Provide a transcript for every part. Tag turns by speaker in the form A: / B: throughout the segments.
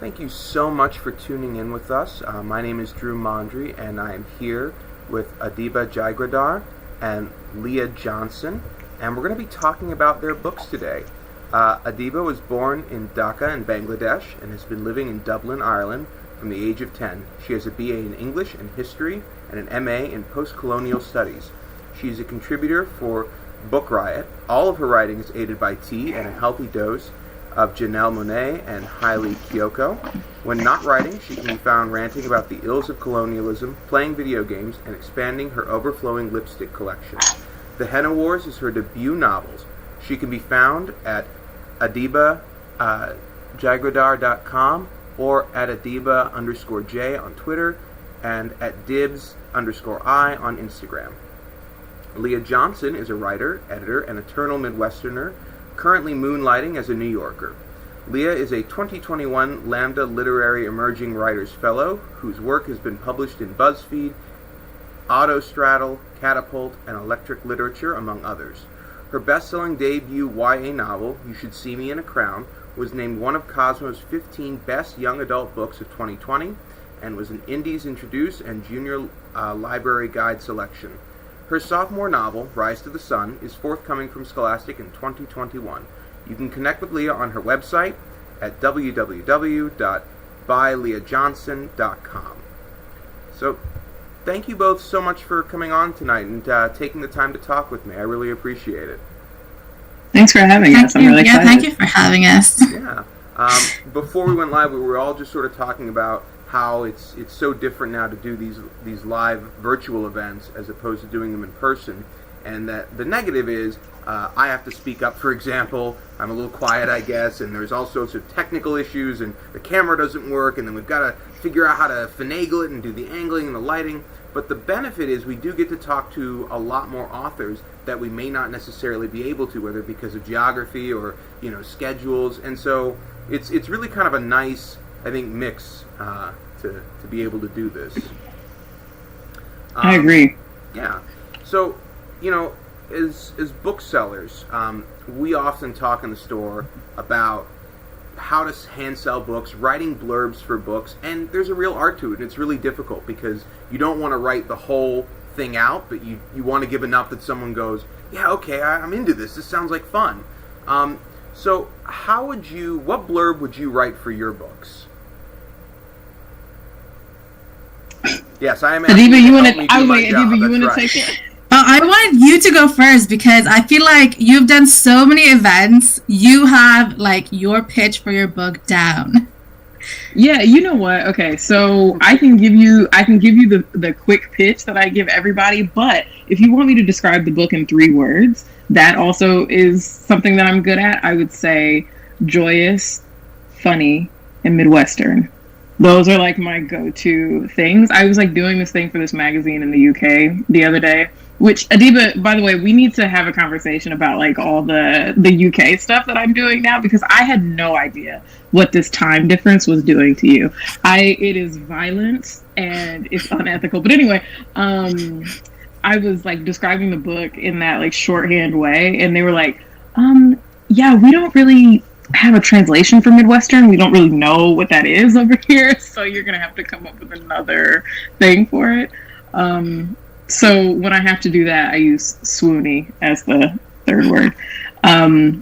A: Thank you so much for tuning in with us. My name is Drew Mondry, and I am here with Adiba Jaigirdar and Leah Johnson, and we're going to be talking about their books today. Adiba was born in Dhaka in Bangladesh and has been living in Dublin, Ireland from the age of 10. She has a BA in English and History and an MA in Post-Colonial Studies. She is a contributor for Book Riot. All of her writing is aided by tea and a healthy dose of Janelle Monáe and Hailey Kiyoko. When not writing, she can be found ranting about the ills of colonialism, playing video games, and expanding her overflowing lipstick collection. The Henna Wars is her debut novel. She can be found at Adiba.Jaigirdar.com or at Adiba_J on Twitter and at Dibs_I on Instagram. Leah Johnson is a writer, editor, and eternal Midwesterner, currently moonlighting as a New Yorker. Leah is a 2021 Lambda Literary Emerging Writers Fellow, whose work has been published in BuzzFeed, Autostraddle, Catapult, and Electric Literature, among others. Her best-selling debut YA novel, You Should See Me in a Crown, was named one of Cosmo's 15 best young adult books of 2020 and was an Indies Introduce and Junior Library Guide selection. Her sophomore novel, Rise to the Sun, is forthcoming from Scholastic in 2021. You can connect with Leah on her website at www.byleahjohnson.com. So, thank you both so much for coming on tonight and taking the time to talk with me. I really appreciate it.
B: Thanks for having us. I'm really excited.
C: Yeah, thank you for having us.
A: Yeah. Before we went live, we were all just sort of talking about how it's so different now to do these live virtual events as opposed to doing them in person, and that the negative is I have to speak up. For example, I'm a little quiet, I guess, and there's all sorts of technical issues, and the camera doesn't work, and then we've got to figure out how to finagle it and do the angling and the lighting. But the benefit is we do get to talk to a lot more authors that we may not necessarily be able to, whether because of geography or schedules, and so it's really kind of a nice, I think, mix to be able to do this.
B: I agree.
A: Yeah. So, as booksellers, we often talk in the store about how to hand sell books, writing blurbs for books, and there's a real art to it, and it's really difficult because you don't want to write the whole thing out, but you want to give enough that someone goes, yeah, okay, I'm into this. This sounds like fun. So what blurb would you write for your books? Yes, I am.
B: Adiba, you want to? Adiba, you want to take it?
C: I want you to go first because I feel like you've done so many events. You have your pitch for your book down.
B: Yeah, you know what? Okay, so I can give you the quick pitch that I give everybody. But if you want me to describe the book in 3 words, that also is something that I'm good at. I would say joyous, funny, and Midwestern. Those are my go-to things. I was doing this thing for this magazine in the UK the other day, which Adiba, by the way, we need to have a conversation about all the UK stuff that I'm doing now, because I had no idea what this time difference was doing to you. It is violent and it's unethical. But anyway, I was describing the book in that shorthand way, and they were yeah, we don't really have a translation for Midwestern. We don't really know what that is over here, so you're gonna have to come up with another thing for it. So when I have to do that, I use swoony as the 3rd word.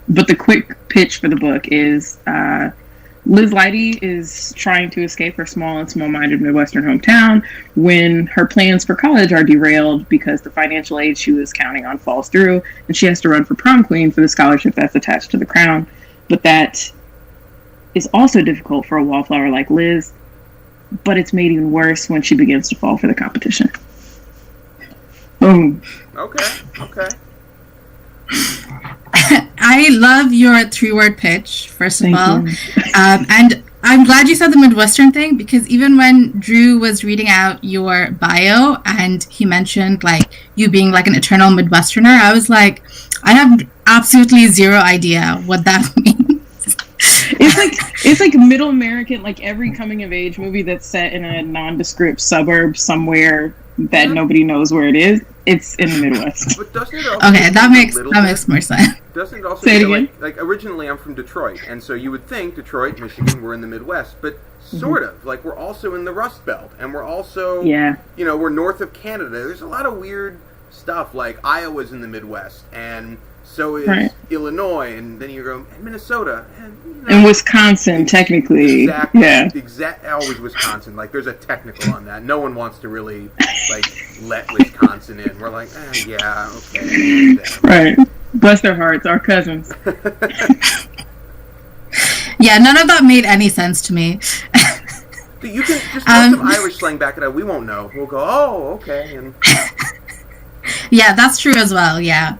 B: But the quick pitch for the book is Liz Leidy is trying to escape her small and small-minded Midwestern hometown when her plans for college are derailed because the financial aid she was counting on falls through, and she has to run for prom queen for the scholarship that's attached to the crown. But that is also difficult for a wallflower like Liz, but it's made even worse when she begins to fall for the competition. Boom.
A: Okay.
C: I love your 3-word pitch, first of
B: Thank
C: all.
B: you.
C: And I'm glad you said the Midwestern thing, because even when Drew was reading out your bio and he mentioned you being an eternal Midwesterner, I was I have absolutely zero idea what that means.
B: It's middle American, every coming of age movie that's set in a nondescript suburb somewhere that nobody knows where it is. It's in the Midwest.
A: But doesn't it also
C: Okay, that makes more sense.
A: Doesn't it also
B: Say it
A: feel
B: again?
A: like originally I'm from Detroit, and so you would think Detroit, Michigan, we're in the Midwest, but sort of. Like, we're also in the Rust Belt, and we're also, we're north of Canada. There's a lot of weird stuff, like Iowa's in the Midwest, and so is Illinois, and then you go, Minnesota.
B: And Wisconsin, technically.
A: Exactly.
B: Yeah.
A: Always Wisconsin. Like, there's a technical on that. No one wants to really, let Wisconsin in. We're like, yeah, okay.
B: Right. Bless their hearts, our cousins.
C: Yeah, none of that made any sense to me.
A: You can just throw some Irish slang back at it. We won't know. We'll go, oh, okay. And
C: Yeah, that's true as well, yeah.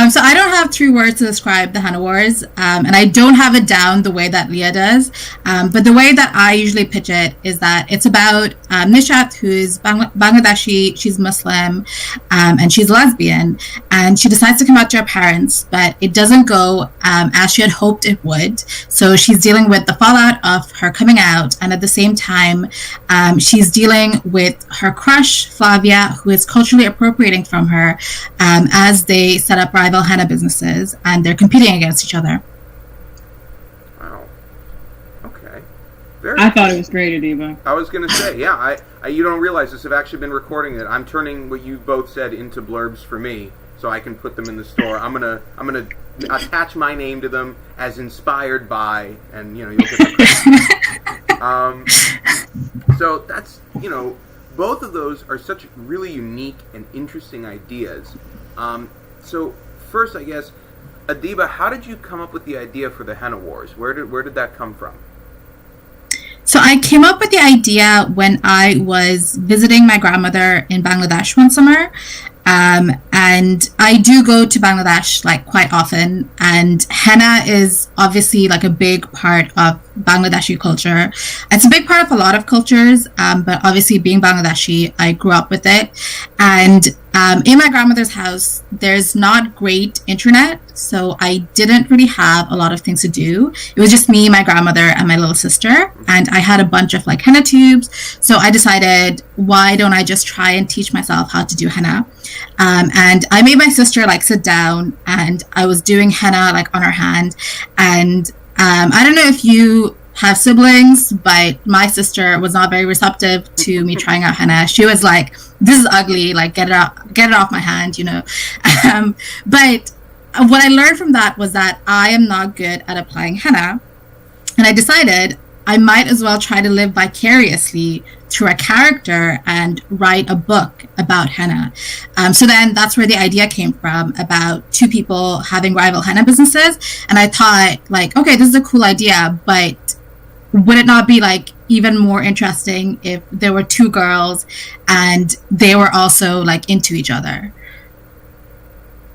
C: So I don't have 3 words to describe the Henna Wars, and I don't have it down the way that Leah does. But the way that I usually pitch it is that it's about Nishat, who's Bangladeshi, she's Muslim, and she's lesbian, and she decides to come out to her parents, but it doesn't go as she had hoped it would. So she's dealing with the fallout of her coming out, and at the same time, she's dealing with her crush, Flavia, who is culturally appropriating from her as they set up rival henna businesses, and they're competing against each other.
A: Wow. Okay.
B: I thought it was great, Adiba.
A: I was going to say, yeah, I you don't realize this. I've actually been recording it. I'm turning what you both said into blurbs for me, so I can put them in the store. I'm gonna attach my name to them as inspired by, and you'll get the so that's both of those are such really unique and interesting ideas. So first, I guess, Adiba, how did you come up with the idea for the Henna Wars? Where did that come from?
C: So I came up with the idea when I was visiting my grandmother in Bangladesh one summer. And I do go to Bangladesh quite often, and henna is obviously a big part of Bangladeshi culture. It's a big part of a lot of cultures, but obviously being Bangladeshi, I grew up with it. And in my grandmother's house, there's not great internet, so I didn't really have a lot of things to do. It was just me, my grandmother, and my little sister, and I had a bunch of henna tubes. So I decided, why don't I just try and teach myself how to do henna? And I made my sister sit down, and I was doing henna on her hand. And I don't know if you have siblings, but my sister was not very receptive to me trying out henna. She was like, "This is ugly. Get it off my hand," But what I learned from that was that I am not good at applying henna, and I decided I might as well try to live vicariously through a character and write a book about henna. So then that's where the idea came from, about 2 people having rival henna businesses. And I thought, okay, this is a cool idea, but would it not be even more interesting if there were 2 girls and they were also into each other?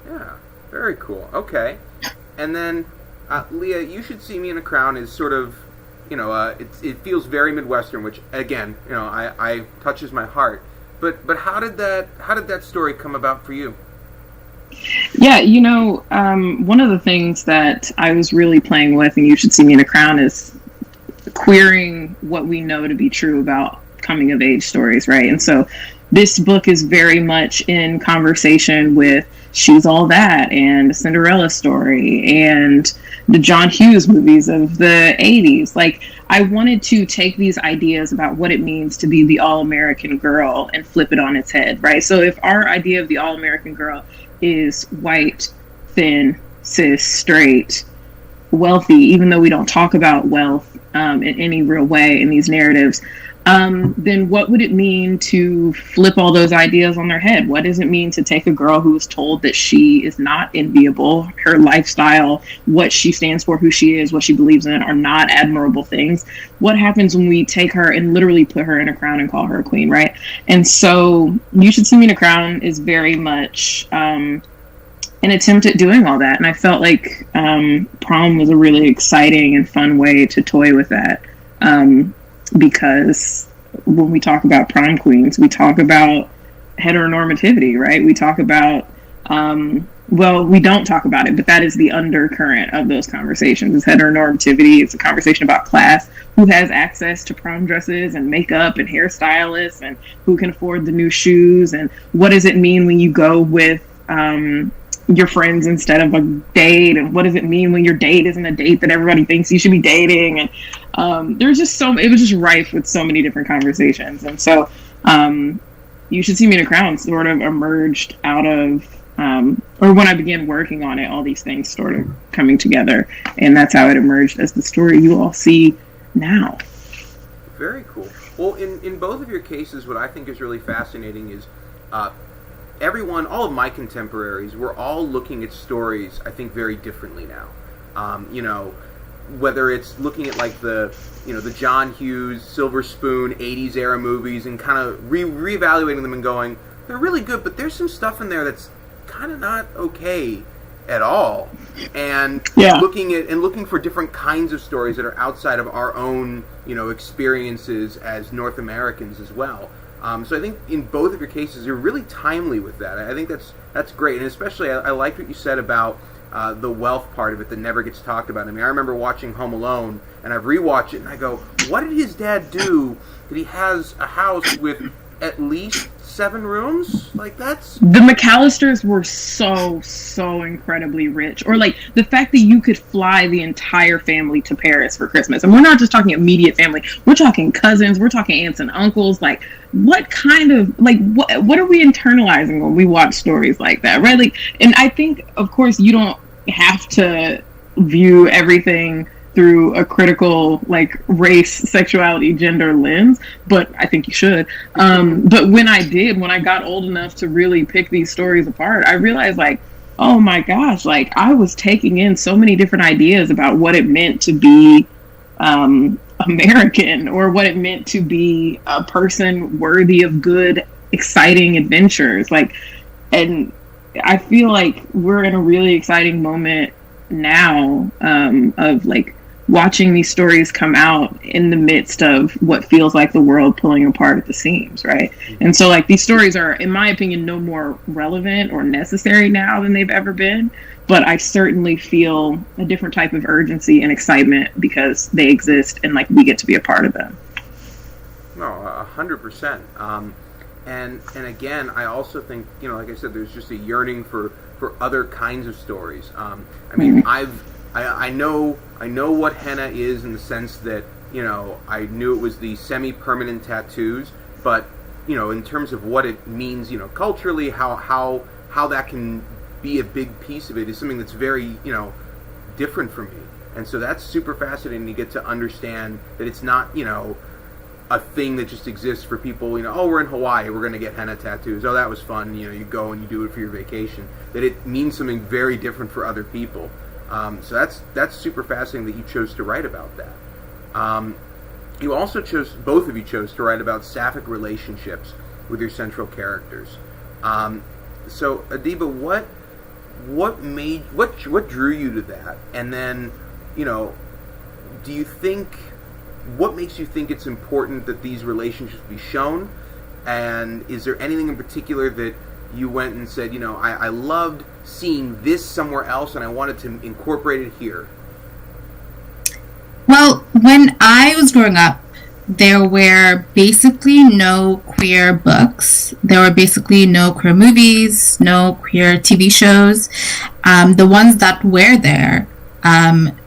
A: Yeah, very cool. Okay. And then, Leah, You Should See Me in a Crown is sort of, it feels very Midwestern, which again, I touches my heart. But how did that story come about for you?
B: Yeah, one of the things that I was really playing with, and You Should See Me in a Crown, is queering what we know to be true about coming of age stories, right? And so this book is very much in conversation with She's All That and Cinderella Story and the John Hughes movies of the 80s. I wanted to take these ideas about what it means to be the all-American girl and flip it on its head, right? So if our idea of the all-American girl is white, thin, cis, straight, wealthy, even though we don't talk about wealth in any real way in these narratives, then what would it mean to flip all those ideas on their head? What does it mean to take a girl who is told that she is not enviable, her lifestyle, what she stands for, who she is, what she believes in are not admirable things? What happens when we take her and literally put her in a crown and call her a queen, right? And so You Should See Me in a Crown is very much an attempt at doing all that. And I felt like prom was a really exciting and fun way to toy with that. Because when we talk about prom queens, we talk about heteronormativity, right? We talk about well, we don't talk about it, but that is the undercurrent of those conversations. It's heteronormativity. It's a conversation about class, who has access to prom dresses and makeup and hairstylists, and who can afford the new shoes, and what does it mean when you go with your friends instead of a date, and what does it mean when your date isn't a date that everybody thinks you should be dating. And there's just it was just rife with so many different conversations. And so You Should See Me in a Crown sort of emerged out of or when I began working on it, all these things started coming together, and that's how it emerged as the story you all see now.
A: Very cool. Well, in both of your cases, what I think is really fascinating is all of my contemporaries, we're all looking at stories, I think, very differently now. Whether it's looking at like the John Hughes, Silver Spoon, 80s era movies and kind of reevaluating them and going, they're really good, but there's some stuff in there that's kind of not okay at all. And looking for different kinds of stories that are outside of our own, experiences as North Americans as well. So I think in both of your cases, you're really timely with that. I think that's great, and especially I like what you said about the wealth part of it that never gets talked about. I mean, I remember watching Home Alone, and I've rewatched it, and I go, what did his dad do that he has a house with at least 7 rooms? Like, that's...
B: The McAllisters were so incredibly rich. Or, like, the fact that you could fly the entire family to Paris for Christmas. And we're not just talking immediate family. We're talking cousins. We're talking aunts and uncles. Like, what kind of... Like, what are we internalizing when we watch stories like that, right? Like, and I think, of course, you don't have to view everything through a critical, like, race, sexuality, gender lens, but I think you should. But when I got old enough to really pick these stories apart, I realized, like, oh my gosh, like, I was taking in so many different ideas about what it meant to be American, or what it meant to be a person worthy of good, exciting adventures. Like, and I feel like we're in a really exciting moment now of, like, watching these stories come out in the midst of what feels like the world pulling apart at the seams, right? And so, like, these stories are, in my opinion, no more relevant or necessary now than they've ever been, but I certainly feel a different type of urgency and excitement because they exist and, like, we get to be a part of them.
A: No, 100%. And again, I also think, like I said, there's just a yearning for other kinds of stories. I mean, I know what henna is in the sense that, I knew it was the semi-permanent tattoos, but, in terms of what it means, culturally, how that can be a big piece of it is something that's very, different for me. And so that's super fascinating to get to understand that it's not, a thing that just exists for people, oh, we're in Hawaii, we're going to get henna tattoos. Oh, that was fun. You go and you do it for your vacation. That it means something very different for other people. So that's super fascinating that you chose to write about that. You also both of you chose to write about Sapphic relationships with your central characters. So Adiba, what drew you to that? And then, do you think, what makes you think it's important that these relationships be shown? And is there anything in particular that you went and said, I loved seeing this somewhere else and I wanted to incorporate it here?
C: Well, when I was growing up, there were basically no queer books. There were basically no queer movies, no queer TV shows. The ones that were there,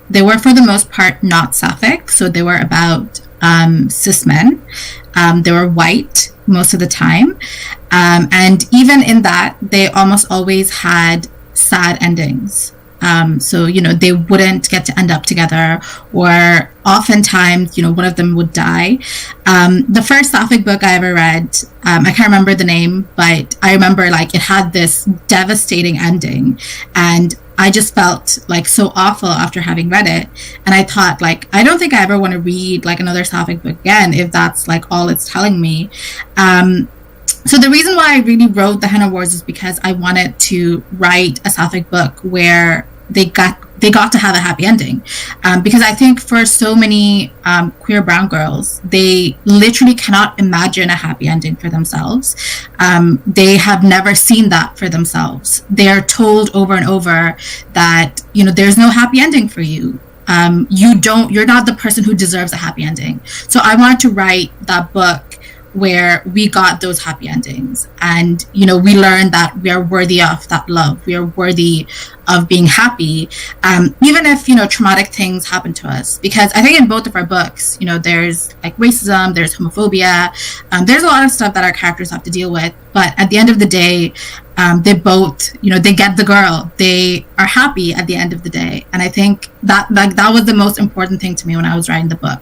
C: they were for the most part not Sapphic, so they were about cis men. They were white most of the time. And even in that, they almost always had sad endings. So, they wouldn't get to end up together, or oftentimes, one of them would die. The first Sapphic book I ever read, I can't remember the name, but I remember, like, it had this devastating ending, and I just felt, like, so awful after having read it. And I thought, like, I don't think I ever want to read, like, another Sapphic book again if that's, like, all it's telling me. So the reason why I really wrote The Henna Wars is because I wanted to write a Sapphic book where they they got to have a happy ending. Because I think for so many queer brown girls, they literally cannot imagine a happy ending for themselves. They have never seen that for themselves. They are told over and over that, you know, there's no happy ending for you. You're not the person who deserves a happy ending. So I wanted to write that book where we got those happy endings, and, you know, we learned that we are worthy of that love. We are worthy of being happy, even if, you know, traumatic things happen to us. Because I think in both of our books, you know, there's like racism, there's homophobia, there's a lot of stuff that our characters have to deal with. But at the end of the day, they both, you know, they get the girl. They are happy at the end of the day. And I think that was the most important thing to me when I was writing the book.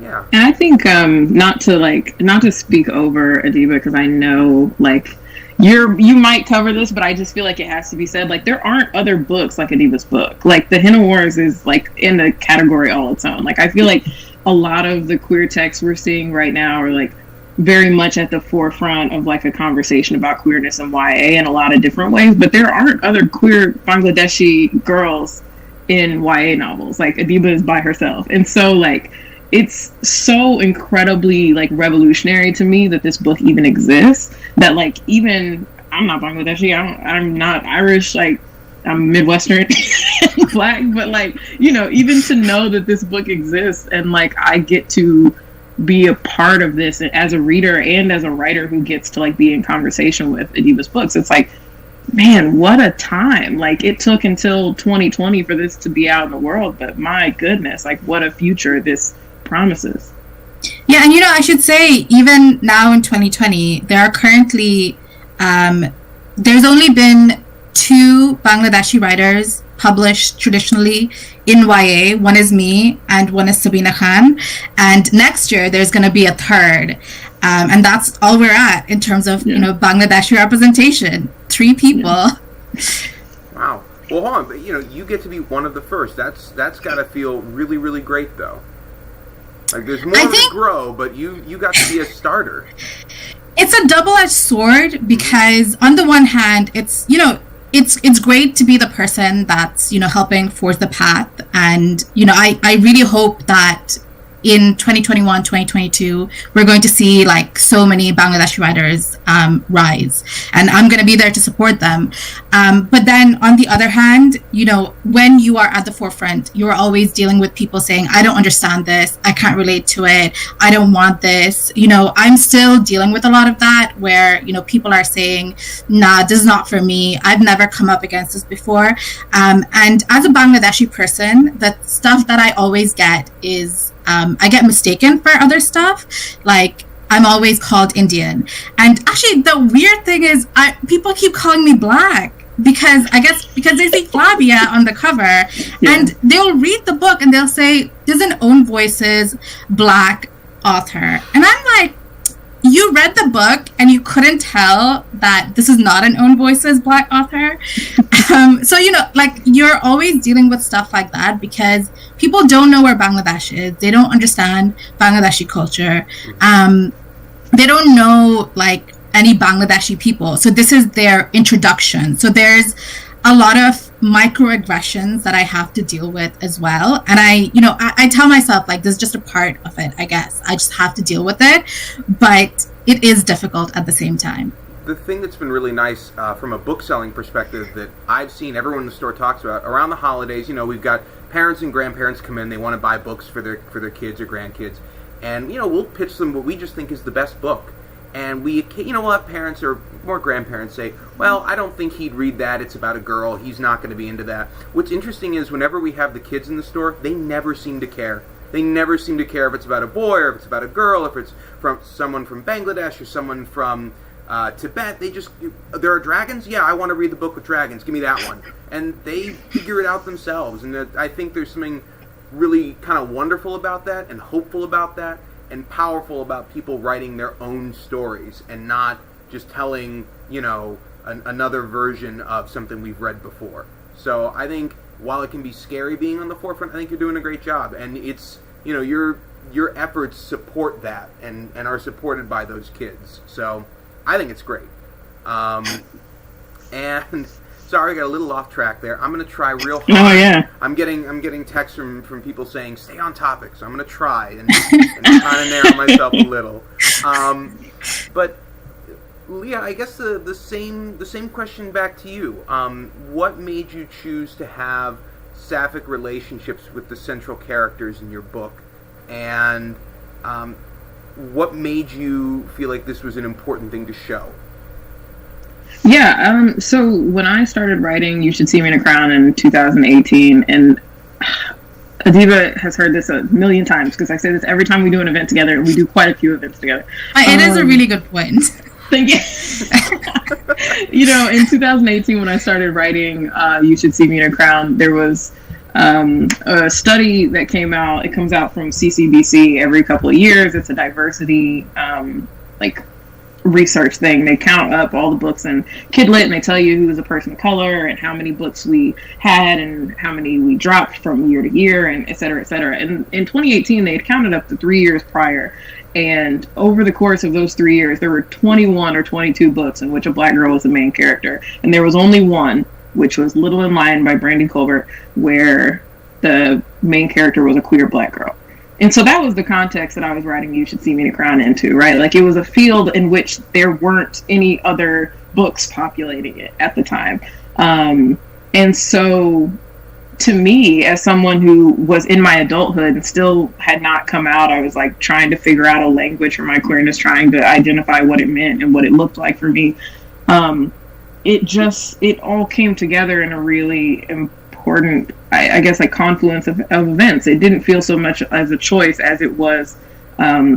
A: Yeah.
B: And I think not to speak over Adiba, because I know like you might cover this, but I just feel like it has to be said. Like, there aren't other books like Adiba's book. Like, the Henna Wars is like in a category all its own. Like, I feel like a lot of the queer texts we're seeing right now are like very much at the forefront of like a conversation about queerness and YA in a lot of different ways. But there aren't other queer Bangladeshi girls in YA novels. Like, Adiba is by herself, and so like, it's so incredibly like revolutionary to me that this book even exists, that like, even I'm not Bangladeshi, I'm not Irish, like I'm Midwestern and Black, but like, you know, even to know that this book exists and like I get to be a part of this as a reader and as a writer who gets to like be in conversation with Adiba's books, it's like, man, what a time. Like, it took until 2020 for this to be out in the world, but my goodness, like, what a future this promises.
C: Yeah, and you know, I should say, even now in 2020, there are currently there's only been 2 Bangladeshi writers published traditionally in YA. One is me and one is Sabina Khan, and next year there's going to be a third, and that's all we're at in terms of you know, Bangladeshi representation. 3 people.
A: Wow. Well, hold on, but you know, you get to be one of the first. That's got to feel really, really great, though. Like, there's more to grow, but you got to be a starter.
C: It's a double-edged sword, because on the one hand, it's, you know, it's great to be the person that's, you know, helping forge the path. And, you know, I really hope that in 2021, 2022, we're going to see like so many Bangladeshi writers rise, and I'm going to be there to support them. But then on the other hand, you know, when you are at the forefront, you're always dealing with people saying, I don't understand this, I can't relate to it, I don't want this. You know, I'm still dealing with a lot of that, where, you know, people are saying, nah, this is not for me, I've never come up against this before. And as a Bangladeshi person, the stuff that I always get is I get mistaken for other stuff. Like, I'm always called Indian. And actually, the weird thing is, people keep calling me Black, because I guess because they see Flavia on the cover, and they'll read the book and they'll say, there's an Own Voices Black author. And I'm like, you read the book and you couldn't tell that this is not an Own Voices Black author? So, you know, like, you're always dealing with stuff like that, because people don't know where Bangladesh is. They don't understand Bangladeshi culture. They don't know, like, any Bangladeshi people. So this is their introduction. So there's a lot of microaggressions that I have to deal with as well. And I tell myself, like, this is just a part of it, I guess. I just have to deal with it. But it is difficult at the same time.
A: The thing that's been really nice from a book selling perspective that I've seen everyone in the store talks about around the holidays, you know, we've got parents and grandparents come in, they want to buy books for their kids or grandkids. And, you know, we'll pitch them what we just think is the best book. And we'll have parents or more grandparents say, well, I don't think he'd read that. It's about a girl. He's not going to be into that. What's interesting is whenever we have the kids in the store, they never seem to care. They never seem to care if it's about a boy or if it's about a girl, if it's from someone from Bangladesh or someone from Tibet. There are dragons? Yeah, I want to read the book with dragons. Give me that one. And they figure it out themselves. And I think there's something really kind of wonderful about that, and hopeful about that, and powerful about people writing their own stories and not just telling, you know, another version of something we've read before. So I think while it can be scary being on the forefront, I think you're doing a great job. And it's, you know, your efforts support that and are supported by those kids. So I think it's great. And Sorry, I got a little off track there. I'm going to try real hard.
B: Oh yeah.
A: I'm getting texts from people saying stay on topic, so I'm going to try and kind of narrow myself a little. But Leah, I guess the same question back to you. What made you choose to have Sapphic relationships with the central characters in your book, and what made you feel like this was an important thing to show?
B: Yeah, so when I started writing You Should See Me in a Crown in 2018, and Adiba has heard this a million times because I say this every time we do an event together, and we do quite a few events together.
C: It is a really good point.
B: Thank you. In 2018 when I started writing You Should See Me in a Crown, there was a study that came out. It comes out from CCBC every couple of years. It's a diversity research thing. They count up all the books in Kidlit, and they tell you who was a person of color and how many books we had and how many we dropped from year to year, and et cetera, et cetera. And in 2018, they had counted up the 3 years prior. And over the course of those 3 years, there were 21 or 22 books in which a black girl was the main character. And there was only one, which was Little and Lion by Brandy Colbert, where the main character was a queer black girl. And so that was the context that I was writing You Should See Me in a Crown into, right? Like, it was a field in which there weren't any other books populating it at the time. And so, to me, as someone who was in my adulthood and still had not come out, I was like trying to figure out a language for my queerness, trying to identify what it meant and what it looked like for me. It all came together in a really important, I guess, like confluence of events. It didn't feel so much as a choice as it was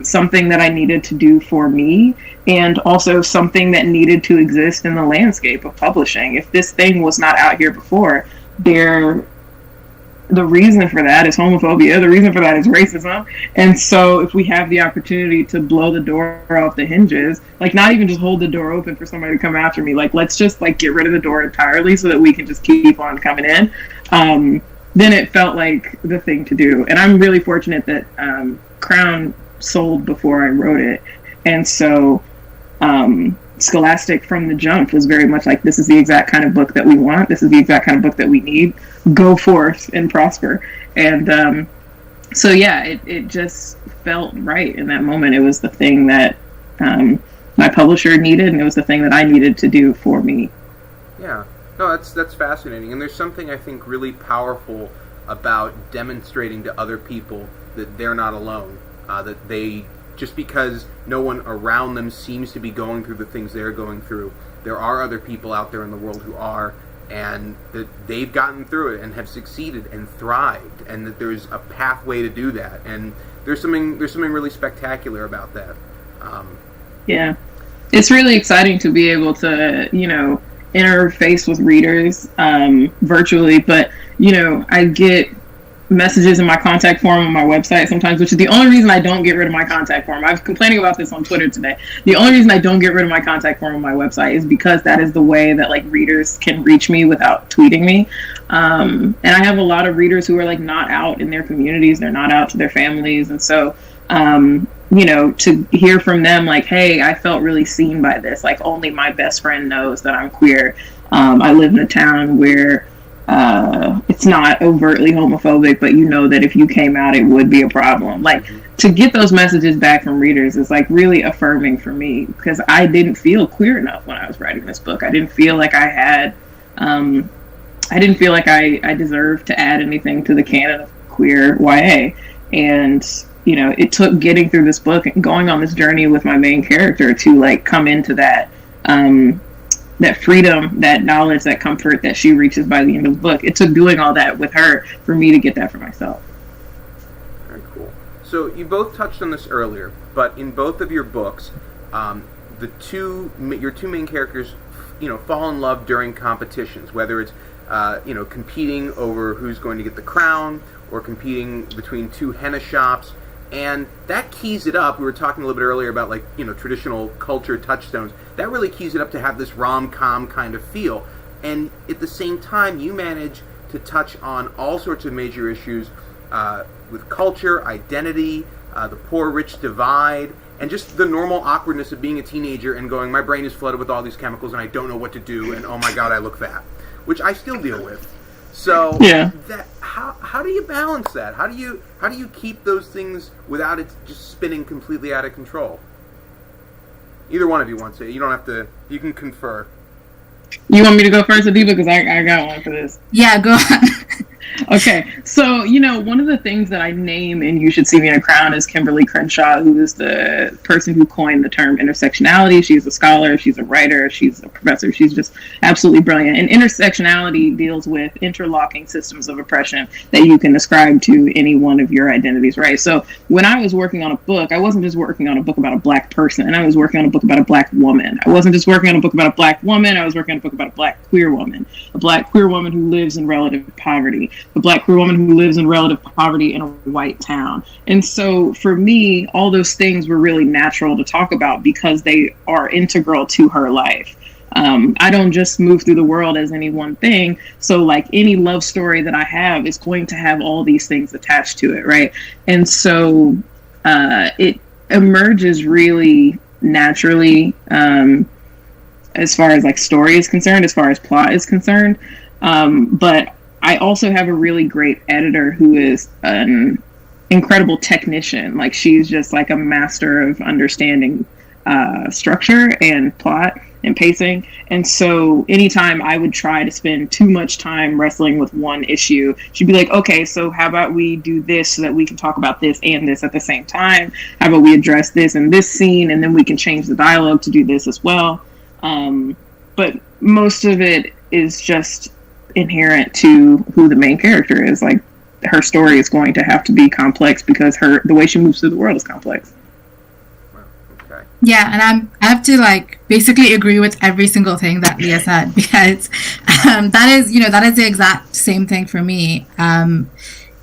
B: something that I needed to do for me, and also something that needed to exist in the landscape of publishing. If this thing was not out here before, the reason for that is homophobia. The reason for that is racism. And so if we have the opportunity to blow the door off the hinges, like not even just hold the door open for somebody to come after me, like let's just like get rid of the door entirely so that we can just keep on coming in, then it felt like the thing to do. And I'm really fortunate that Crown sold before I wrote it. And so Scholastic from the jump was very much like, this is the exact kind of book that we want. This is the exact kind of book that we need. Go forth and prosper. And so yeah, it just felt right in that moment. It was the thing that my publisher needed, and it was the thing that I needed to do for me.
A: Yeah, no, that's fascinating. And there's something I think really powerful about demonstrating to other people that they're not alone. That they, just because no one around them seems to be going through the things they're going through, there are other people out there in the world who are, and that they've gotten through it and have succeeded and thrived, and that there's a pathway to do that. And there's something really spectacular about that.
B: Yeah, it's really exciting to be able to, interface with readers virtually, but I get messages in my contact form on my website sometimes, which is the only reason I don't get rid of my contact form. I was complaining about this on Twitter today. The only reason I don't get rid of my contact form on my website is because that is the way that like readers can reach me without tweeting me. And I have a lot of readers who are like not out in their communities. They're not out to their families. And so, to hear from them like, hey, I felt really seen by this. Like only my best friend knows that I'm queer. I live in a town where it's not overtly homophobic, but that if you came out, it would be a problem. Like, to get those messages back from readers is like really affirming for me, because I didn't feel queer enough when I was writing this book. I didn't feel like I had, I didn't feel like I deserved to add anything to the canon of queer YA. And, it took getting through this book and going on this journey with my main character to like come into that, that freedom, that knowledge, that comfort that she reaches by the end of the book. It took doing all that with her for me to get that for myself.
A: Very cool. So you both touched on this earlier, but in both of your books, your two main characters, fall in love during competitions, whether it's, competing over who's going to get the crown, or competing between two henna shops. And that keys it up. We were talking a little bit earlier about traditional culture touchstones. That really keys it up to have this rom-com kind of feel. And at the same time, you manage to touch on all sorts of major issues with culture, identity, the poor-rich divide, and just the normal awkwardness of being a teenager and going, my brain is flooded with all these chemicals and I don't know what to do, and oh my god, I look fat. which I still deal with. So
B: yeah.
A: How do you balance that? How do you keep those things without it just spinning completely out of control? Either one of you wants it. You don't have to. You can confer.
B: You want me to go first, Adiba? Because I got one for this.
C: Yeah, go on.
B: Okay, so, one of the things that I name in You Should See Me in a Crown is Kimberly Crenshaw, who is the person who coined the term intersectionality. She's a scholar, she's a writer, she's a professor, she's just absolutely brilliant. And intersectionality deals with interlocking systems of oppression that you can ascribe to any one of your identities, right? So when I was working on a book, I wasn't just working on a book about a black person, I was working on a book about a black woman. I wasn't just working on a book about a black woman, I was working on a book about a black queer woman who lives in relative poverty, a black queer woman who lives in relative poverty in a white town. And so for me, all those things were really natural to talk about because they are integral to her life. I don't just move through the world as any one thing. So like any love story that I have is going to have all these things attached to it, right? And so it emerges really naturally as far as like story is concerned, as far as plot is concerned. But I also have a really great editor who is an incredible technician. Like she's just like a master of understanding structure and plot and pacing. And so anytime I would try to spend too much time wrestling with one issue, she'd be like, okay, so how about we do this so that we can talk about this and this at the same time? How about we address this in this scene and then we can change the dialogue to do this as well? But most of it is just inherent to who the main character is. Like her story is going to have to be complex because the way she moves through the world is complex.
A: Okay.
C: Yeah, and I have to like basically agree with every single thing that Leah said because that is the exact same thing for me.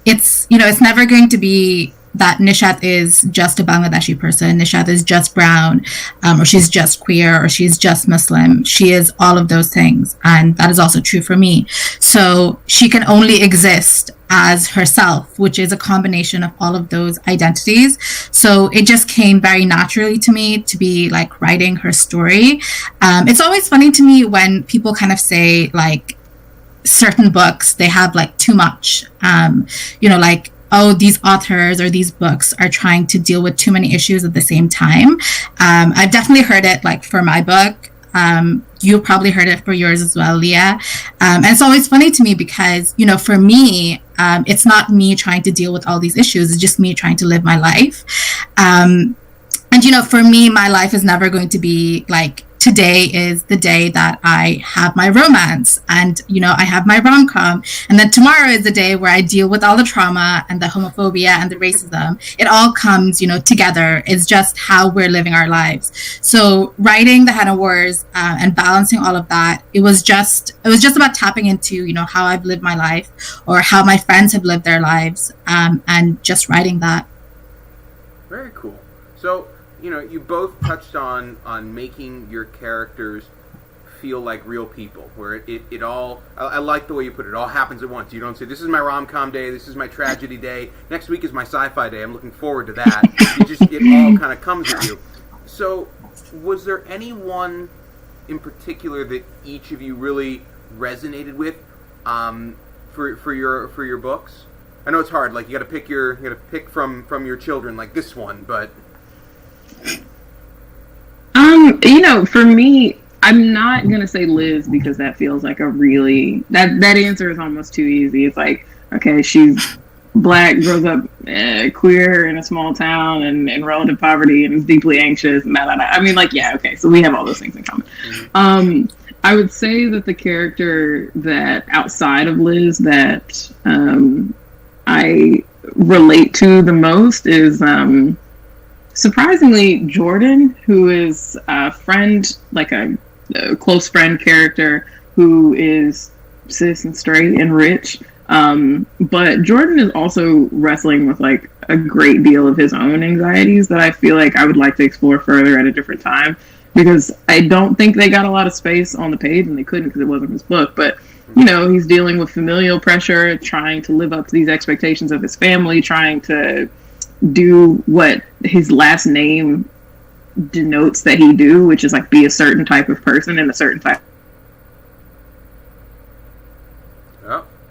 C: It's never going to be that Nishat is just a Bangladeshi person, Nishat is just brown, or she's just queer, or she's just Muslim. She is all of those things, and that is also true for me. So she can only exist as herself, which is a combination of all of those identities. So it just came very naturally to me to be like writing her story. It's always funny to me when people kind of say like certain books, they have like too much, like, oh, these authors or these books are trying to deal with too many issues at the same time. I've definitely heard it like for my book. You probably heard it for yours as well, Leah. And it's always funny to me because, for me, it's not me trying to deal with all these issues. It's just me trying to live my life. And, for me, my life is never going to be like, today is the day that I have my romance and, I have my rom-com. And then tomorrow is the day where I deal with all the trauma and the homophobia and the racism. It all comes, together. It's just how we're living our lives. So writing the Henna Wars and balancing all of that, it was just about tapping into, how I've lived my life or how my friends have lived their lives and just writing that.
A: Very cool. So, you both touched on making your characters feel like real people, where it all, I like the way you put it all happens at once. You don't say, this is my rom-com day, this is my tragedy day, next week is my sci-fi day, I'm looking forward to that. It all kind of comes at you. So, was there anyone in particular that each of you really resonated with for your books? I know it's hard, like you got to pick from your children, like this one, but...
B: For me, I'm not gonna say Liz because that feels like a really that answer is almost too easy. It's like, okay, she's black, grows up queer in a small town and in relative poverty and is deeply anxious. I mean, like, yeah, okay, so we have all those things in common. Mm-hmm. I would say that the character that outside of Liz that I relate to the most is surprisingly Jordan, who is a friend, like a close friend character who is cis and straight and rich. But Jordan is also wrestling with like a great deal of his own anxieties that I feel like I would like to explore further at a different time, because I don't think they got a lot of space on the page, and they couldn't because it wasn't his book. But he's dealing with familial pressure, trying to live up to these expectations of his family, trying to do what his last name denotes that he do, which is like be a certain type of person in a certain type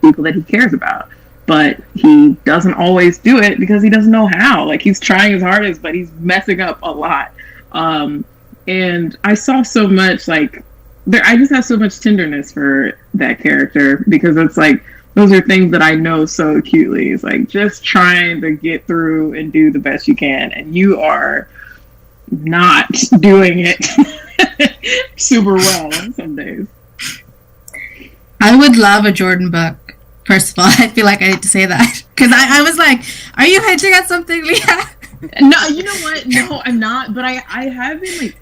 B: people that he cares about. But he doesn't always do it because he doesn't know how. Like, he's trying his hardest, but he's messing up a lot. And I saw so much, like, I just have so much tenderness for that character, because it's like, those are things that I know so acutely. It's like, just trying to get through and do the best you can, and you are not doing it super well some days.
C: I would love a Jordan book. First of all, I feel like I need to say that, because I was like, are you hinting at something, Leah?
B: No, you know what? No, I'm not. But I have been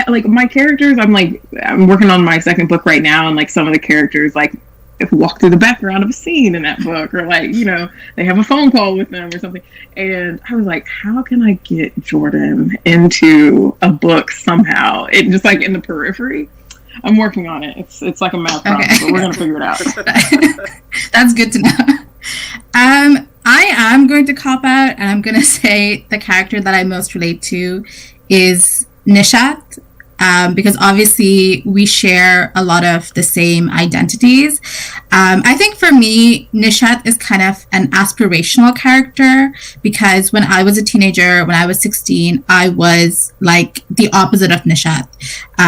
B: like my characters. I'm working on my second book right now, and like some of the characters like walk through the background of a scene in that book, or like, you know, they have a phone call with them or something. And I was like, how can I get Jordan into a book somehow? It just like in the periphery. I'm working on it. It's like a math problem, but we're gonna figure it out.
C: That's good to know. I am going to cop out, and I'm going to say the character that I most relate to is Nishat, because obviously we share a lot of the same identities. I think for me, Nishat is kind of an aspirational character, because when I was a teenager, when I was 16, I was like the opposite of Nishat.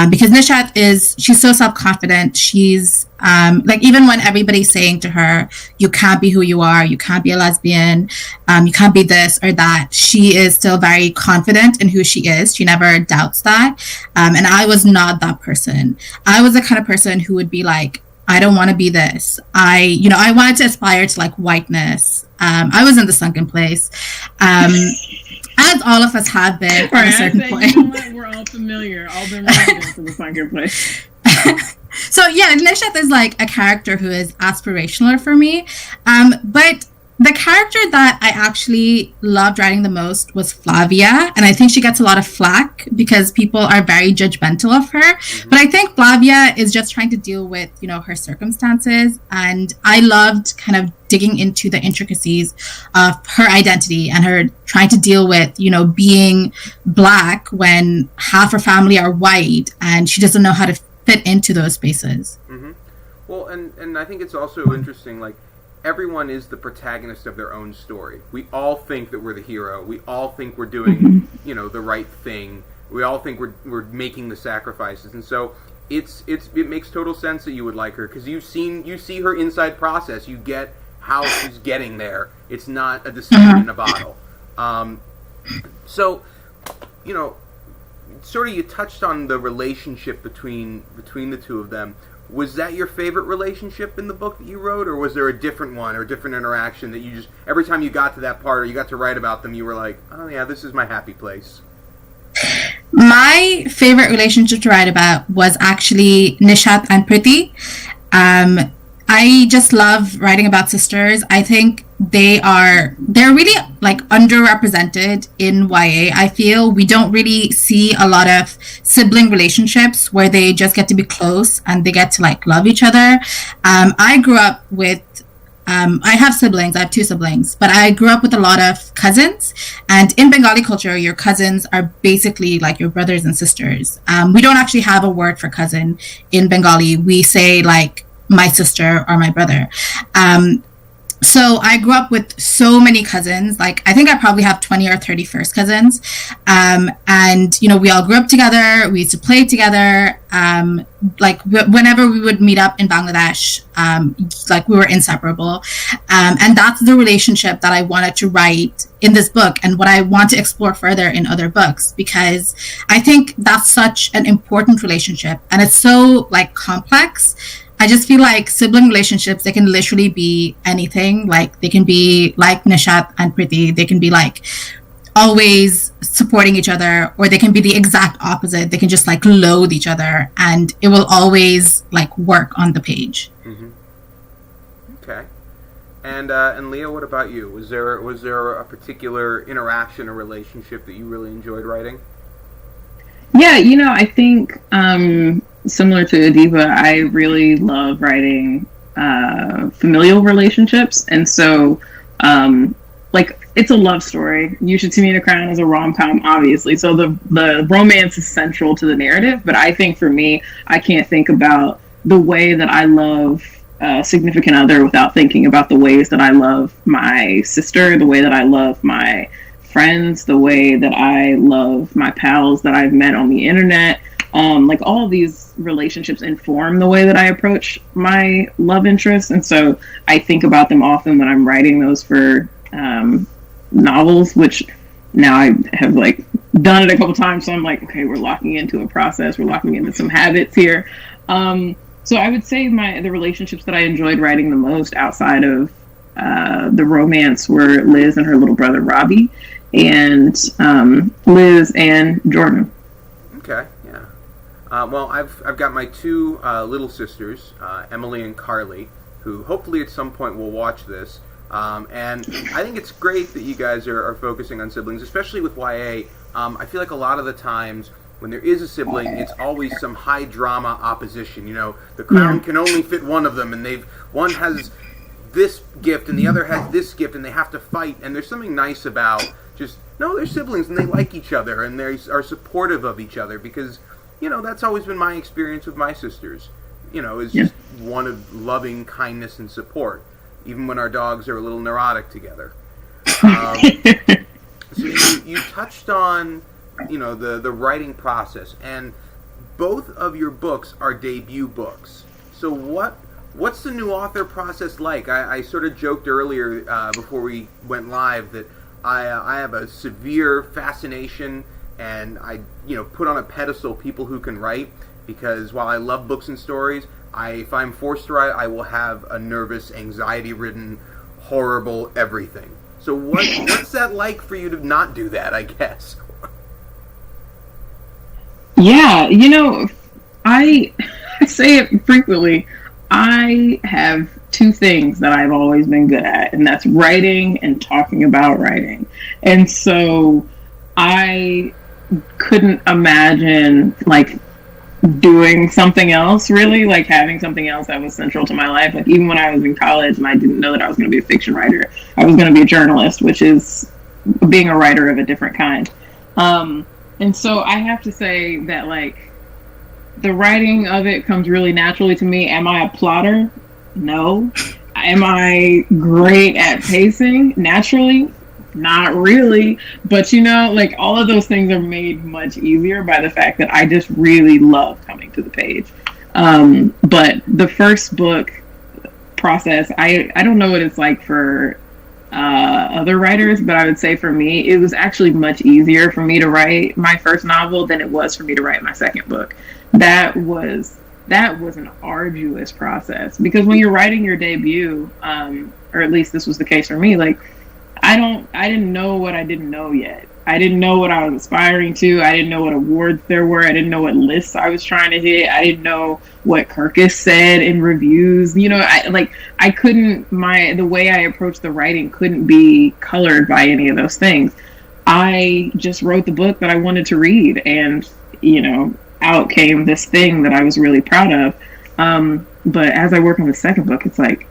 C: Because Nishat she's so self-confident. She's like, even when everybody's saying to her, you can't be who you are, you can't be a lesbian, you can't be this or that, she is still very confident in who she is. She never doubts that. And I was not that person. I was the kind of person who would be like, I don't want to be this. I wanted to aspire to like whiteness. I was in the sunken place. As all of us have been at a certain point.
B: You know what? We're all familiar. All been residents in the sunken place.
C: So yeah, Nishat is like a character who is aspirational for me. But the character that I actually loved writing the most was Flavia, and I think she gets a lot of flack because people are very judgmental of her. Mm-hmm. But I think Flavia is just trying to deal with, you know, her circumstances, and I loved kind of digging into the intricacies of her identity and her trying to deal with, you know, being Black when half her family are white, and she doesn't know how to fit into those spaces.
A: Mm-hmm. Well, and I think it's also interesting, like, everyone is the protagonist of their own story. We all think that we're the hero. We all think we're doing, you know, the right thing. We all think we're making the sacrifices, and so it makes total sense that you would like her, because you see her inside process. You get how she's getting there. It's not a decision in a bottle. So, you know, sort of you touched on the relationship between the two of them. Was that your favorite relationship in the book that you wrote, or was there a different one or a different interaction that you just, every time you got to that part or you got to write about them, you were like, oh yeah, this is my happy place?
C: My favorite relationship to write about was actually Nishat and Priti. I just love writing about sisters. I think they're really like underrepresented in YA. I feel we don't really see a lot of sibling relationships where they just get to be close and they get to like love each other. I grew up with I have siblings. I have 2 siblings, but I grew up with a lot of cousins. And in Bengali culture, your cousins are basically like your brothers and sisters. We don't actually have a word for cousin in Bengali. We say like my sister or my brother. So I grew up with so many cousins. Like, I think I probably have 20 or 30 first cousins. And, you know, we all grew up together. We used to play together. Like, whenever we would meet up in Bangladesh, like, we were inseparable. And that's the relationship that I wanted to write in this book and what I want to explore further in other books, because I think that's such an important relationship. And it's so, like, complex. I just feel like sibling relationships, they can literally be anything. Like, they can be like Nishat and Priti. They can be like always supporting each other, or they can be the exact opposite. They can just like loathe each other, and it will always like work on the page.
A: Mm-hmm. Okay. And Leah, what about you? Was there a particular interaction or relationship that you really enjoyed writing?
B: Yeah, you know, I think similar to Adiba, I really love writing familial relationships, and so like, it's a love story. You Should See Me in a Crown is a rom-com, obviously, so the romance is central to the narrative. But I think for me, I can't think about the way that I love significant other without thinking about the ways that I love my sister, the way that I love my friends, the way that I love my pals that I've met on the internet. Like all of these relationships inform the way that I approach my love interests. And so I think about them often when I'm writing those for novels, which now I have like done it a couple times. So I'm like, okay, we're locking into a process. We're locking into some habits here. So I would say the relationships that I enjoyed writing the most outside of the romance were Liz and her little brother Robbie, and Liz and Jordan.
A: Okay, yeah. Well, I've got my two little sisters, Emily and Carly, who hopefully at some point will watch this. And I think it's great that you guys are focusing on siblings, especially with YA. I feel like a lot of the times when there is a sibling, it's always some high drama opposition. You know, the crown can only fit one of them, and one has this gift and the other has this gift, and they have to fight. And there's something nice about they're siblings and they like each other and they are supportive of each other, because, you know, that's always been my experience with my sisters. You know, is just one of loving kindness and support, even when our dogs are a little neurotic together. So you touched on, you know, the writing process, and both of your books are debut books. So what's the new author process like? I sort of joked earlier before we went live that I have a severe fascination, and I put on a pedestal people who can write, because while I love books and stories, if I'm forced to write, I will have a nervous, anxiety-ridden, horrible everything. So what's that like for you to not do that, I guess?
B: Yeah, you know, I say it frequently. I have two things that I've always been good at, and that's writing and talking about writing. And so I couldn't imagine, like, doing something else, really, like having something else that was central to my life. Like, even when I was in college and I didn't know that I was going to be a fiction writer, I was going to be a journalist, which is being a writer of a different kind. And so I have to say that, like, the writing of it comes really naturally to me. Am I a plotter? No. Am I great at pacing? Naturally? Not really. But, you know, like, all of those things are made much easier by the fact that I just really love coming to the page. But the first book process, I don't know what it's like for other writers, but I would say for me, it was actually much easier for me to write my first novel than it was for me to write my second book. That was an arduous process, because when you're writing your debut, or at least this was the case for me, like, I didn't know what I didn't know yet. I didn't know what I was aspiring to. I didn't know what awards there were. I didn't know what lists I was trying to hit. I didn't know what Kirkus said in reviews. You know, I couldn't, the way I approached the writing couldn't be colored by any of those things. I just wrote the book that I wanted to read, and, you know, out came this thing that I was really proud of. But as I work on the second book, it's like,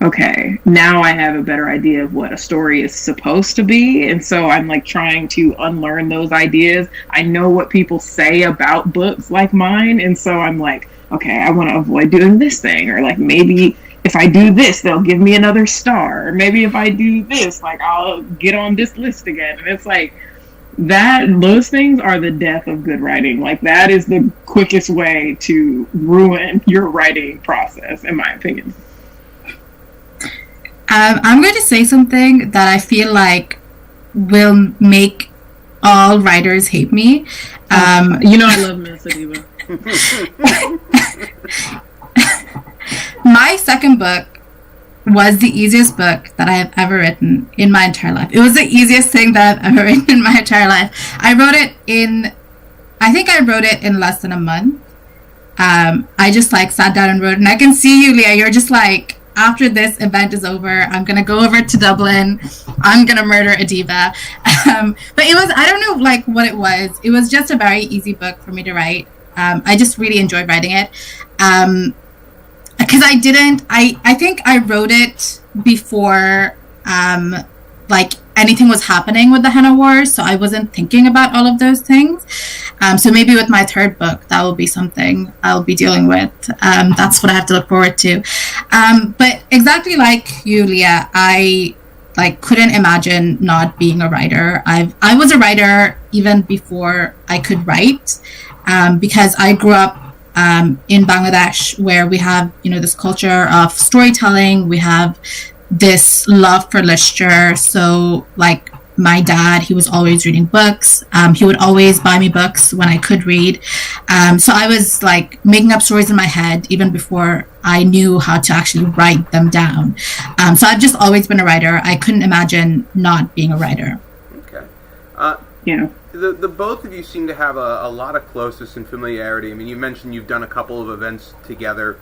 B: okay, now I have a better idea of what a story is supposed to be. And so I'm like trying to unlearn those ideas. I know what people say about books like mine. And so I'm like, okay, I want to avoid doing this thing. Or like, maybe if I do this, they'll give me another star. Or maybe if I do this, like, I'll get on this list again. And it's like, those things are the death of good writing. Like, that is the quickest way to ruin your writing process, in my opinion.
C: I'm going to say something that I feel like will make all writers hate me.
B: You know I love Miss Adiba.
C: My second book was the easiest book that I have ever written in my entire life. It was the easiest thing that I've ever written in my entire life. I think I wrote it in less than a month. I just like sat down and wrote it. And I can see you, Leah, you're just like, after this event is over, I'm going to go over to Dublin. I'm going to murder Adiba. But it was, I don't know like what it was. It was just a very easy book for me to write. I just really enjoyed writing it. Because I think I wrote it before like anything was happening with the Henna Wars. So I wasn't thinking about all of those things. So maybe with my third book, that will be something I'll be dealing with. That's what I have to look forward to. But exactly like you, Leah, I couldn't imagine not being a writer. I was a writer even before I could write, because I grew up in Bangladesh, where we have, this culture of storytelling. We have this love for literature. So my dad, he was always reading books. He would always buy me books when I could read. So I was making up stories in my head even before I knew how to actually write them down. So I've just always been a writer. I couldn't imagine not being a writer.
A: Okay.
B: Yeah.
A: The both of you seem to have a lot of closeness and familiarity. I mean, you mentioned you've done a couple of events together.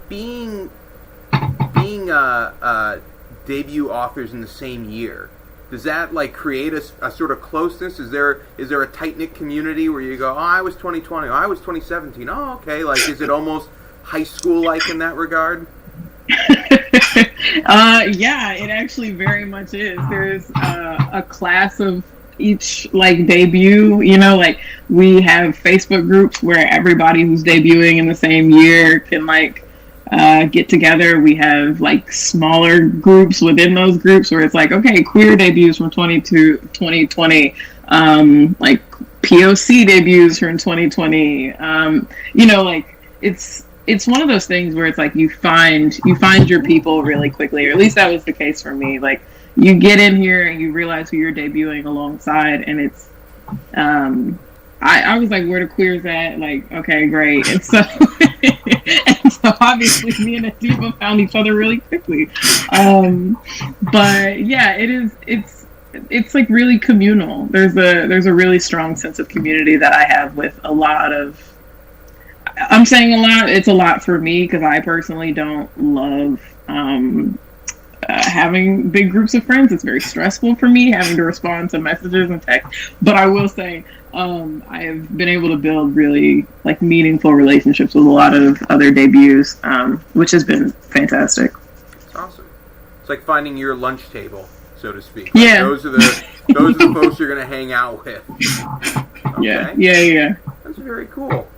A: Being debut authors in the same year, does that create a sort of closeness? Is there a tight-knit community where you go, oh, I was 2020, oh, I was 2017, oh, okay, is it almost high school-like in that regard?
B: Yeah, it actually very much is. There's a class of each debut, we have Facebook groups where everybody who's debuting in the same year can get together. We have smaller groups within those groups where it's okay, queer debuts from 2020, POC debuts from 2020. It's one of those things where it's you find your people really quickly, or at least that was the case for me. You get in here and you realize who you're debuting alongside, and it's I was where the queers at? Okay, great. And so obviously me and Adiba found each other really quickly. But yeah, it's really communal. There's a really strong sense of community that I have with a lot of, I'm saying a lot, it's a lot for me because I personally don't love having big groups of friends. It's very stressful for me having to respond to messages and text. But I will say, I have been able to build really meaningful relationships with a lot of other debuts, which has been fantastic.
A: It's awesome. It's like finding your lunch table, so to speak.
B: Yeah.
A: Those are the folks you're going to hang out with. Okay.
B: Yeah.
A: That's very cool.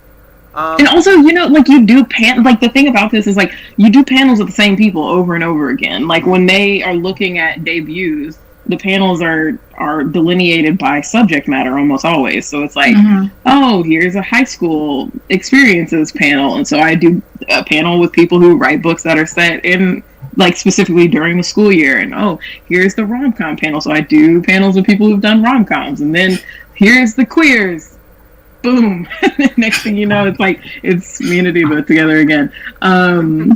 B: And also, you do the thing about this is you do panels with the same people over and over again. When they are looking at debuts, the panels are delineated by subject matter almost always. So it's oh, here's a high school experiences panel, and so I do a panel with people who write books that are set in specifically during the school year, and oh, here's the rom-com panel, so I do panels with people who've done rom-coms, and then here's the queers. Boom! Next thing you know, it's me and Adiba together again. But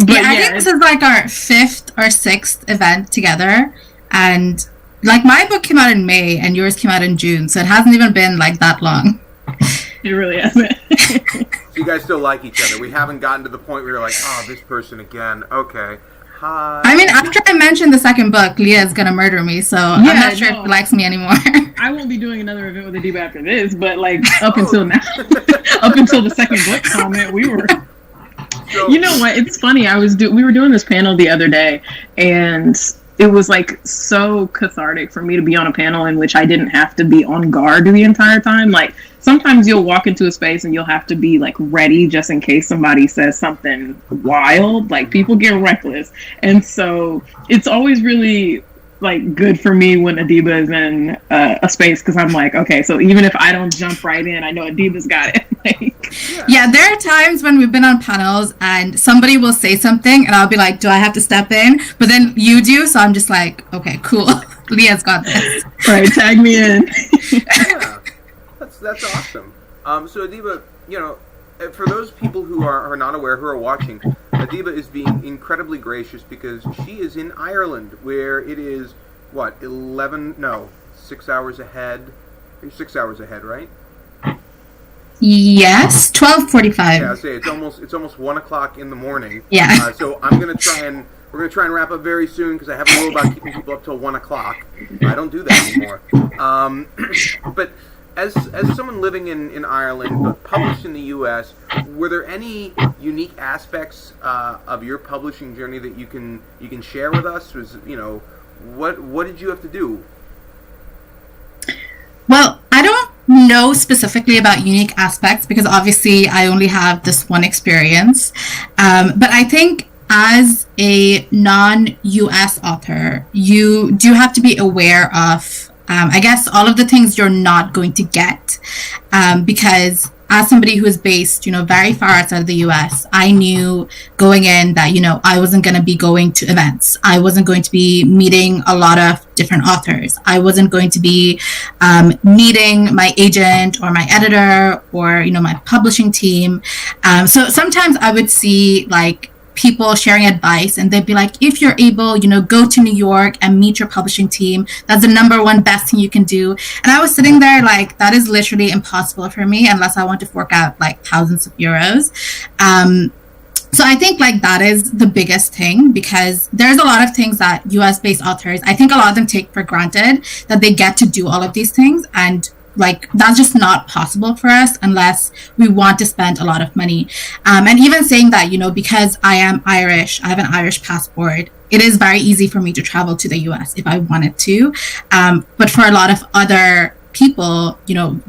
C: I think this is our fifth or sixth event together, and my book came out in May and yours came out in June, so it hasn't even been that long.
B: It really hasn't.
A: So you guys still like each other. We haven't gotten to the point where you're oh, this person again. Okay. Hi.
C: I mean, after I mentioned the second book, Leah is gonna murder me, so I'm not sure if she likes me anymore.
B: I won't be doing another event with Adiba after this, but up until now, up until the second book comment, we were. So, you know what? It's funny. We were doing this panel the other day, and it was so cathartic for me to be on a panel in which I didn't have to be on guard the entire time. Sometimes you'll walk into a space and you'll have to be ready just in case somebody says something wild. People get reckless, and so it's always really good for me when Adiba is in a space, because I'm okay, so even if I don't jump right in, I know Adiba's got it.
C: Yeah, there are times when we've been on panels and somebody will say something and I'll be do I have to step in? But then you do, so I'm just okay, cool. Leah's got this.
B: Right, tag me in.
A: Yeah, that's awesome. So Adiba, for those people who are not aware, who are watching, Adiba is being incredibly gracious because she is in Ireland, where it is, 6 hours ahead. You're 6 hours ahead, right?
C: Yes, 12:45.
A: Yeah, I say it's almost 1 o'clock in the morning.
C: Yeah.
A: So we're gonna try and wrap up very soon because I have a rule about keeping people up till 1 o'clock. I don't do that anymore. But as someone living in Ireland but published in the U.S., were there any unique aspects of your publishing journey that you can share with us? What did you have to do?
C: Well, I don't don't know specifically about unique aspects because obviously I only have this one experience. But I think as a non-US author, you do have to be aware of, I guess, all of the things you're not going to get. Because as somebody who is based, very far outside of the US, I knew going in that, I wasn't going to be going to events. I wasn't going to be meeting a lot of different authors. I wasn't going to be meeting my agent or my editor or, my publishing team. So sometimes I would see like people sharing advice and they'd be like, if you're able, go to New York and meet your publishing team. That's the number one best thing you can do. And I was sitting there like, that is literally impossible for me unless I want to fork out like thousands of euros. So I think like that is the biggest thing because there's a lot of things that US based authors, I think a lot of them take for granted that they get to do all of these things. And like that's just not possible for us unless we want to spend a lot of money. And even saying that, because I am Irish, I have an Irish passport, it is very easy for me to travel to the US if I wanted to. But for a lot of other people,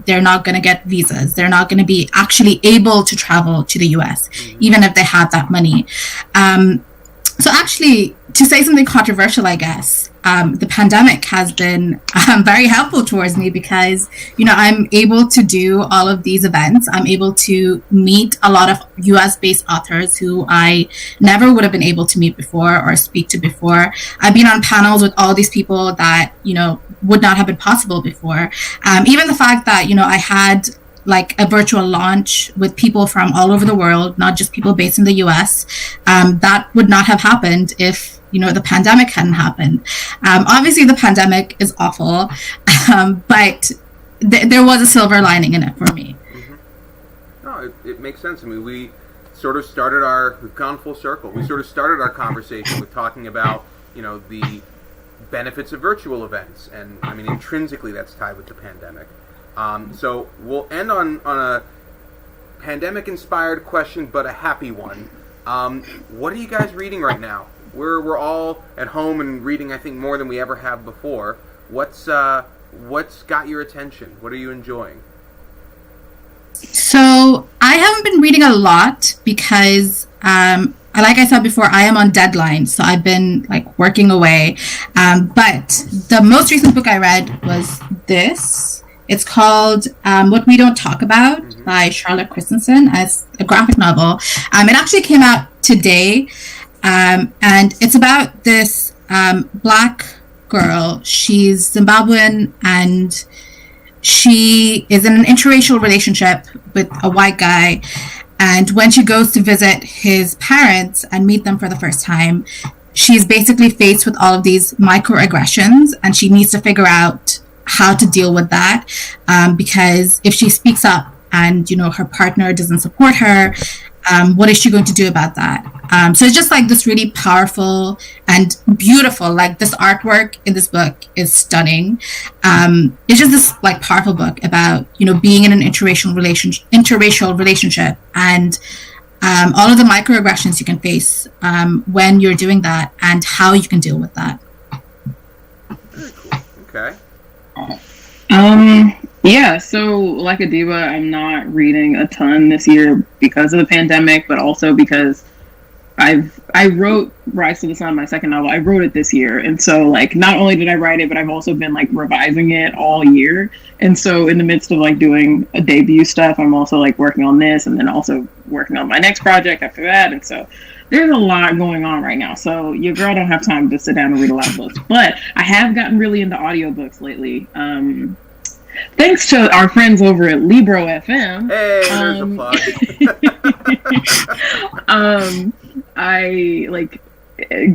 C: they're not going to get visas. They're not going to be actually able to travel to the US, even if they have that money. So actually, to say something controversial, I guess, the pandemic has been very helpful towards me because, I'm able to do all of these events. I'm able to meet a lot of US-based authors who I never would have been able to meet before or speak to before. I've been on panels with all these people that, would not have been possible before. Even the fact that, I had like a virtual launch with people from all over the world, not just people based in the US, that would not have happened if, the pandemic hadn't happened. Obviously, the pandemic is awful, but there was a silver lining in it for me.
A: Mm-hmm. No, it makes sense. I mean, we've gone full circle. We sort of started our conversation with talking about, the benefits of virtual events. And, I mean, intrinsically that's tied with the pandemic. So we'll end on a pandemic-inspired question, but a happy one. What are you guys reading right now? We're all at home and reading, I think, more than we ever have before. What's got your attention? What are you enjoying?
C: So I haven't been reading a lot because, like I said before, I am on deadline, so I've been like working away. But the most recent book I read was this. It's called What We Don't Talk About by Charlotte Christensen as a graphic novel. It actually came out today, and it's about this Black girl. She's Zimbabwean, and she is in an interracial relationship with a white guy. And when she goes to visit his parents and meet them for the first time, she's basically faced with all of these microaggressions, and she needs to figure out how to deal with that, because if she speaks up and her partner doesn't support her, what is she going to do about that? So it's just like this really powerful and beautiful, like this artwork in this book is stunning. It's just this like powerful book about being in an interracial relationship and all of the microaggressions you can face when you're doing that and how you can deal with that.
A: Very cool. Okay.
B: Yeah, so like Adiba, I'm not reading a ton this year because of the pandemic, but also because I wrote Rise to the Sun, my second novel. I wrote it this year, and so like not only did I write it, but I've also been like revising it all year. And so in the midst of like doing a debut stuff, I'm also like working on this, and then also working on my next project after that. And so there's a lot going on right now. So your girl don't have time to sit down and read a lot of books, but I have gotten really into audiobooks lately. Thanks to our friends over at Libro FM.
A: Hey, there's a plug.
B: I like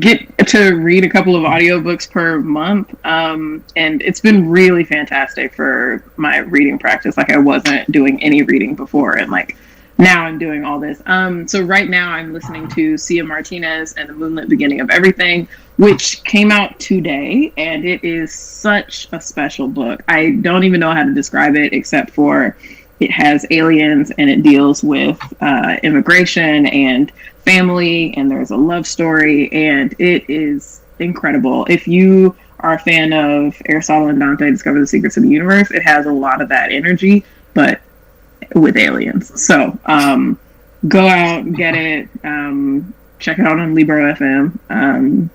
B: get to read a couple of audiobooks per month, and it's been really fantastic for my reading practice. Like I wasn't doing any reading before, and like now I'm doing all this. So right now I'm listening to Cia Martinez and the Moonlit Beginning of Everything, which came out today, and it is such a special book. I don't even know how to describe it except for it has aliens and it deals with immigration and family, and there's a love story, and it is incredible. If you are a fan of Aristotle and Dante Discover the Secrets of the Universe, it has a lot of that energy, but with aliens. So go out and get it. Check it out on Libro FM.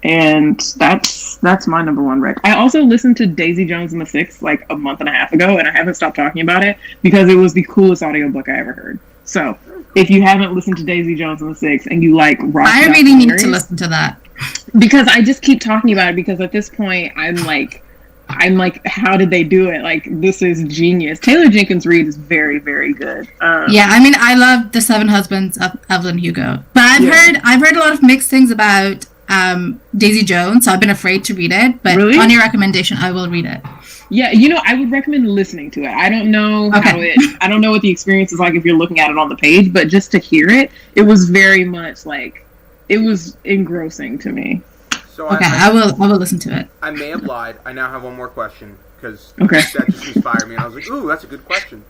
B: And that's my number one rec. I also listened to Daisy Jones and the Six like a month and a half ago, and I haven't stopped talking about it because it was the coolest audiobook I ever heard. So if you haven't listened to Daisy Jones and the Six and you like rock,
C: I really need to listen to that.
B: Because I just keep talking about it because at this point I'm like, how did they do it? Like, this is genius. Taylor Jenkins Reid is very, very good.
C: Yeah, I mean, I love The Seven Husbands of Evelyn Hugo, but I've heard a lot of mixed things about Daisy Jones, so I've been afraid to read it. But really? On your recommendation, I will read it.
B: Yeah, I would recommend listening to it. I don't know I don't know what the experience is like if you're looking at it on the page, but just to hear it, it was very much like, it was engrossing to me.
A: So
C: I will listen to it.
A: I may have lied. I now have one more question because that just inspired me, and I was like, "Ooh, that's a good question."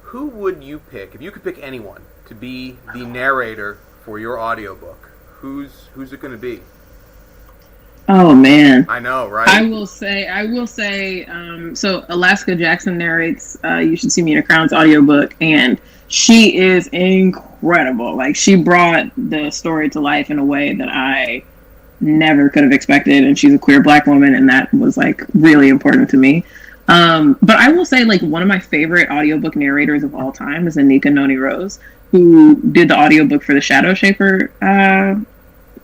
A: Who would you pick if you could pick anyone to be the narrator for your audiobook? Who's it going to be?
B: Oh man,
A: I know, right?
B: I will say. So Alaska Jackson narrates "You Should See Me in a Crown's" audiobook, and she is incredible. Like, she brought the story to life in a way that I never could have expected, and she's a queer Black woman, and that was like really important to me. But I will say, like, one of my favorite audiobook narrators of all time is Anika Noni Rose, who did the audiobook for the Shadow Shaper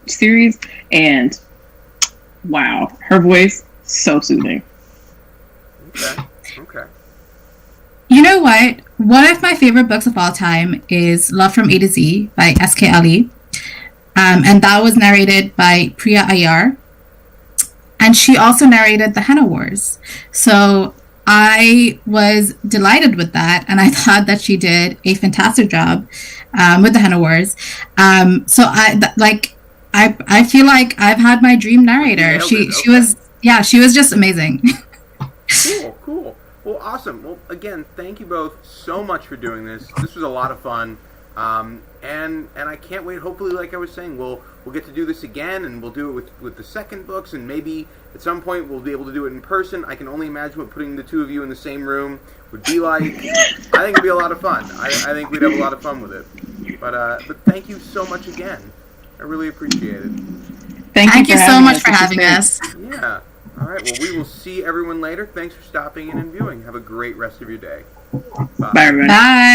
B: series, and wow, her voice, so soothing.
A: Okay.
C: You know what? One of my favorite books of all time is Love from A to Z by S.K. Ali. And that was narrated by Priya Iyer. And she also narrated The Henna Wars. So I was delighted with that. And I thought that she did a fantastic job with The Henna Wars. So I feel like I've had my dream narrator. She was just amazing.
A: Cool. Well, awesome. Well, again, thank you both so much for doing this. This was a lot of fun. And I can't wait. Hopefully, like I was saying, we'll get to do this again, and we'll do it with the second books, and maybe at some point we'll be able to do it in person. I can only imagine what putting the two of you in the same room would be like. I think it'd be a lot of fun. I think we'd have a lot of fun with it. But thank you so much again. I really appreciate it.
C: Thank you so much for having us.
A: Yeah. All right. Well, we will see everyone later. Thanks for stopping in and viewing. Have a great rest of your day. Bye.
B: Bye, everybody.
C: Bye.